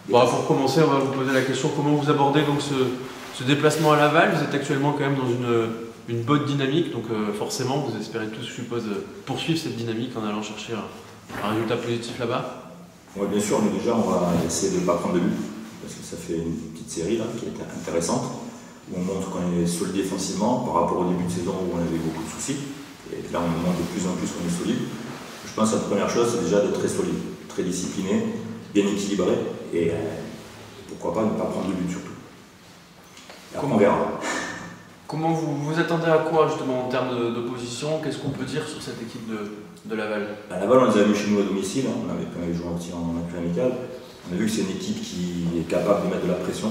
Bon, pour commencer, on va vous poser la question comment vous abordez donc ce déplacement à Laval. Vous êtes actuellement quand même dans une bonne dynamique, donc forcément vous espérez tous, je suppose, poursuivre cette dynamique en allant chercher un résultat positif là-bas. Oui, bien sûr, mais déjà on va essayer de ne pas prendre de but, parce que ça fait une petite série là, qui est intéressante, où on montre qu'on est solide défensivement par rapport au début de saison où on avait beaucoup de soucis. Et là on montre de plus en plus qu'on est solide. Je pense que la première chose c'est déjà d'être très solide, très discipliné, bien équilibré, et pourquoi pas ne pas prendre de but surtout. Et après, on verra. Comment vous attendez à quoi justement en termes d'opposition? Qu'est-ce qu'on peut dire sur cette équipe de Laval? À Laval, on les a vus chez nous à domicile, hein. On avait joué aussi en match amical. On a vu que c'est une équipe qui est capable de mettre de la pression,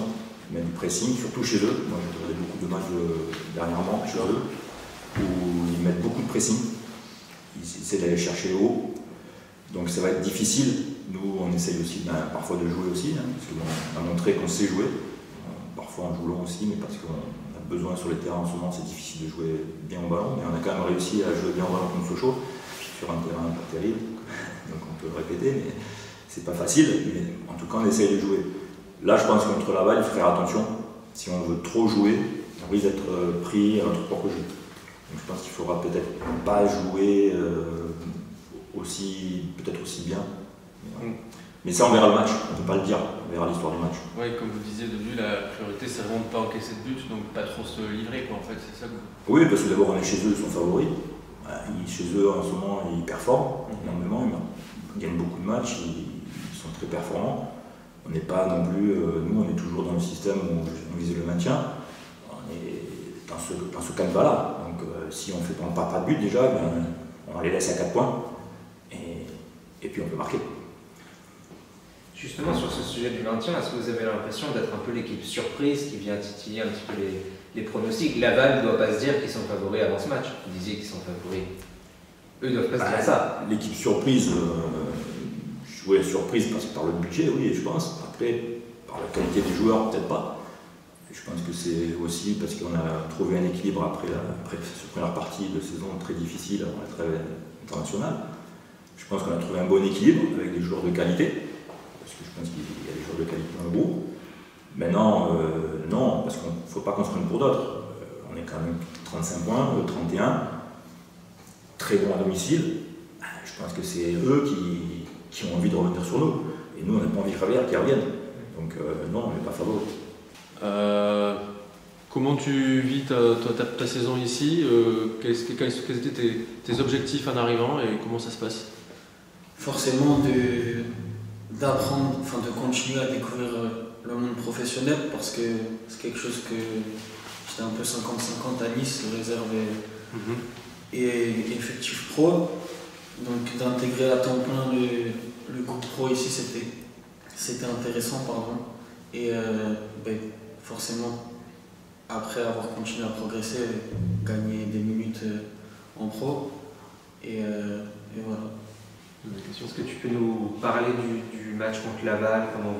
de mettre du pressing, surtout chez eux. Moi j'ai regardé beaucoup de matchs dernièrement chez eux, où ils mettent beaucoup de pressing, ils essaient d'aller chercher haut. Donc ça va être difficile. Nous on essaye aussi parfois de jouer aussi, hein, parce qu'on a montré qu'on sait jouer. Parfois on joue long aussi, mais parce qu'on a besoin sur les terrains en ce moment, c'est difficile de jouer bien au ballon. Mais on a quand même réussi à jouer bien au ballon contre Sochaux, sur un terrain pas terrible. Donc on peut le répéter, mais c'est pas facile. Mais en tout cas on essaye de jouer. Là je pense que contre Laval, il faut faire attention. Si on veut trop jouer, on risque d'être pris à notre propre jeu. Donc je pense qu'il faudra peut-être pas jouer peut-être aussi bien. Mais ça, on verra le match, on ne peut pas le dire, on verra l'histoire du match. Oui, comme vous disiez au début, la priorité c'est vraiment de ne pas encaisser de but, donc pas trop se livrer, quoi, en fait, c'est ça que vous... Oui, parce que d'abord on est chez eux, ils sont favoris. Chez eux, en ce moment, ils performent énormément, ils gagnent beaucoup de matchs, ils sont très performants. On n'est pas non plus, nous on est toujours dans le système où on vise le maintien, on est dans ce canevas-là. Donc si on ne fait pas de but déjà, on les laisse à 4 points, et puis on peut marquer. Justement, sur ce sujet du maintien, est-ce que vous avez l'impression d'être un peu l'équipe surprise qui vient titiller un petit peu les pronostics? Laval ne doit pas se dire qu'ils sont favoris avant ce match. Vous disiez qu'ils sont favoris. Eux ne doivent pas se dire ça. L'équipe surprise, surprise parce que par le budget, oui, je pense. Après, par la qualité des joueurs, peut-être pas. Je pense que c'est aussi parce qu'on a trouvé un équilibre après cette première partie de saison très difficile avant la trêve internationale. Je pense qu'on a trouvé un bon équilibre avec des joueurs de qualité. Parce que je pense qu'il y a des joueurs de qualité dans le groupe. Maintenant, non, parce qu'il ne faut pas qu'on se prenne pour d'autres. On est quand même 35 points, 31, très bon à domicile. Je pense que c'est eux qui ont envie de revenir sur nous. Et nous, on n'a pas envie qu'ils reviennent. Donc non, on n'est pas favoris. Comment tu vis ta saison ici? Quels étaient tes objectifs en arrivant et comment ça se passe? Forcément d'apprendre, de continuer à découvrir le monde professionnel parce que c'est quelque chose que j'étais un peu 50-50 à Nice, réserve et effectif pro. Donc d'intégrer à temps plein le groupe pro ici, c'était intéressant. Et forcément, après avoir continué à progresser, gagner des minutes en pro. Et voilà. Est-ce que tu peux nous parler du match contre Laval, comment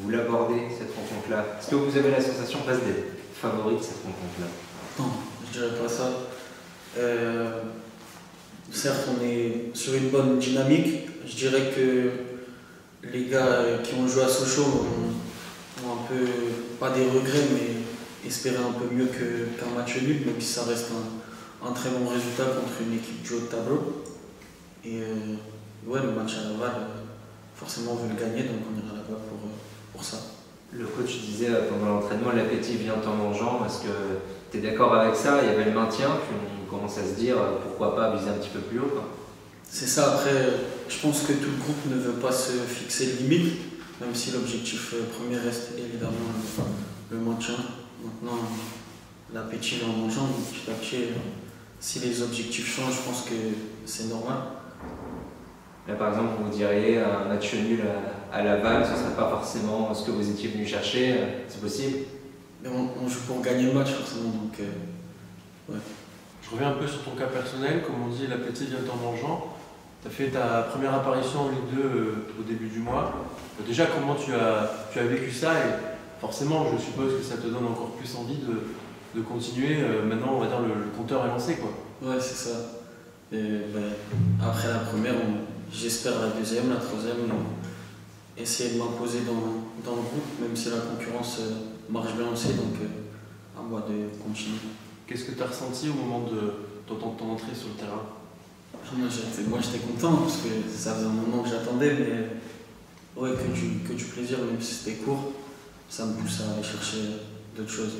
vous l'abordez cette rencontre-là? Est-ce que vous avez la sensation presque d'être favori de cette rencontre-là? Non, je dirais pas ça. Certes, on est sur une bonne dynamique. Je dirais que les gars qui ont joué à Sochaux ont un peu, pas des regrets, mais espéraient un peu mieux qu'un match nul, même si ça reste un très bon résultat contre une équipe du haut de tableau. Et ouais, le match à Laval, forcément on veut le gagner, donc on ira là-bas pour ça. Le coach disait pendant l'entraînement, l'appétit vient en mangeant. Est-ce que tu es d'accord avec ça? Il y avait le maintien, puis on commence à se dire pourquoi pas viser un petit peu plus haut, quoi. C'est ça, après, je pense que tout le groupe ne veut pas se fixer de limite, même si l'objectif premier reste évidemment le maintien. Maintenant, l'appétit vient en mangeant, donc petit à petit, si les objectifs changent, je pense que c'est normal. Là, par exemple, vous diriez un match nul à Laval, ce ne serait pas forcément ce que vous étiez venu chercher, c'est possible? Mais on joue pour gagner le match, forcément, donc ouais. Je reviens un peu sur ton cas personnel, comme on dit, l'appétit vient en mangeant. Tu as fait ta première apparition en Ligue 2 au début du mois. Déjà, comment tu as vécu ça? Et forcément, je suppose que ça te donne encore plus envie de continuer. Maintenant, on va dire, le compteur est lancé, quoi. Ouais, c'est ça. Et, après la première, j'espère la deuxième, la troisième. essayer de m'imposer dans le groupe, même si la concurrence marche bien aussi, donc à moi de continuer. Qu'est-ce que tu as ressenti au moment de ton entrée sur le terrain? Moi j'étais content parce que ça faisait un moment que j'attendais, mais ouais, que du plaisir, même si c'était court, ça me pousse à aller chercher d'autres choses.